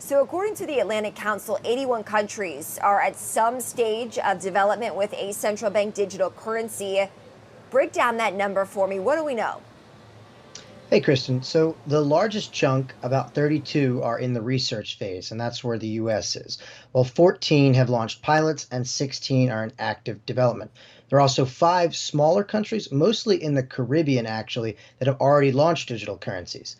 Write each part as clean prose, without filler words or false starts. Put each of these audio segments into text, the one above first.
So, according to the Atlantic Council, 81 countries are at some stage of development with a central bank digital currency. Break down that number for me. What do we know? Hey, Kristen. So the largest chunk, about 32, are in the research phase, and that's where the US is. While 14 have launched pilots and 16 are in active development. There are also five smaller countries, mostly in the Caribbean, actually, that have already launched digital currencies.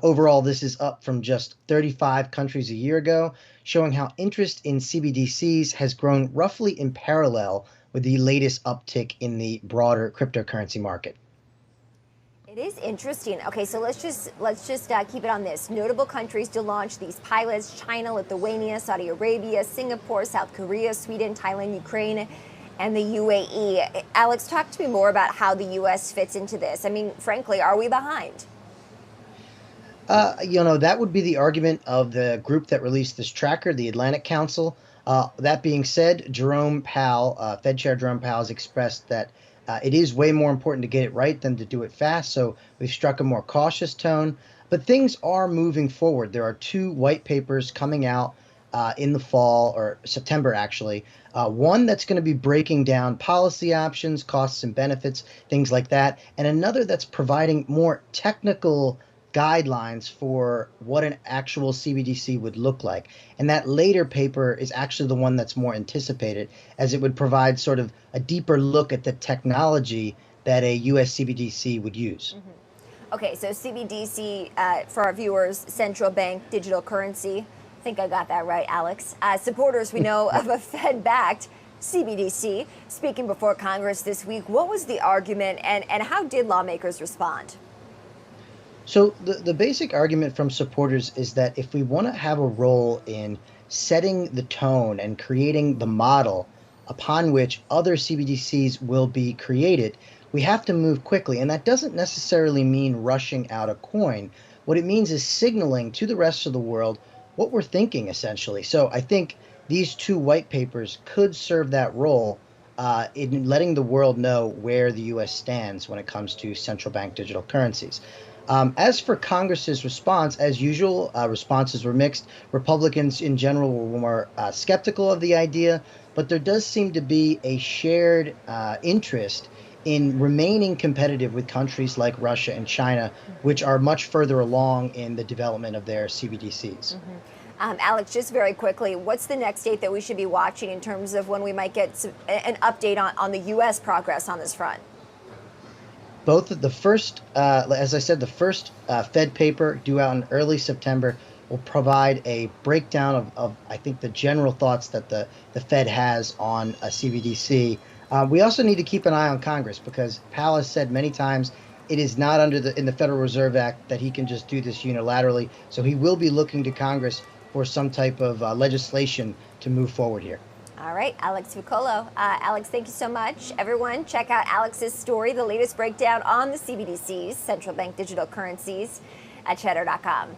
Overall, this is up from just 35 countries a year ago, showing how interest in CBDCs has grown roughly in parallel with the latest uptick in the broader cryptocurrency market. It is interesting. Okay, so let's just keep it on this. Notable countries to launch these pilots: China, Lithuania, Saudi Arabia, Singapore, South Korea, Sweden, Thailand, Ukraine, and the UAE. Alex, talk to me more about how the U.S. fits into this. I mean, frankly, are we behind? That would be the argument of the group that released this tracker, the Atlantic Council. That being said, Jerome Powell, Fed Chair Jerome Powell, has expressed that it is way more important to get it right than to do it fast. So we've struck a more cautious tone, but things are moving forward. There are two white papers coming out in the fall or September, actually. One that's going to be breaking down policy options, costs and benefits, things like that, and another that's providing more technical guidelines for what an actual CBDC would look like. And that later paper is actually the one that's more anticipated, as it would provide sort of a deeper look at the technology that a US CBDC would use. Okay, so CBDC, for our viewers, central bank digital currency. I think I got that right, Alex. Supporters, we know, of a Fed-backed CBDC. Speaking before Congress this week, what was the argument and how did lawmakers respond? So the basic argument from supporters is that if we want to have a role in setting the tone and creating the model upon which other CBDCs will be created, we have to move quickly. And that doesn't necessarily mean rushing out a coin. What it means is signaling to the rest of the world what we're thinking, essentially. So I think these two white papers could serve that role in letting the world know where the US stands when it comes to central bank digital currencies. As for Congress's response, as usual, responses were mixed. Republicans in general were more skeptical of the idea, but there does seem to be a shared interest in remaining competitive with countries like Russia and China, which are much further along in the development of their CBDCs. Alex, just very quickly, what's the next date that we should be watching in terms of when we might get an update on the U.S. progress on this front? Both of the first, as I said, the first Fed paper due out in early September will provide a breakdown of I think, the general thoughts that the Fed has on a CBDC. We also need to keep an eye on Congress because Powell has said many times it is not in the Federal Reserve Act that he can just do this unilaterally. So he will be looking to Congress for some type of legislation to move forward here. All right, Alex Vuocolo. Alex, thank you so much. Everyone, check out Alex's story, the latest breakdown on the CBDCs, central bank digital currencies, at cheddar.com.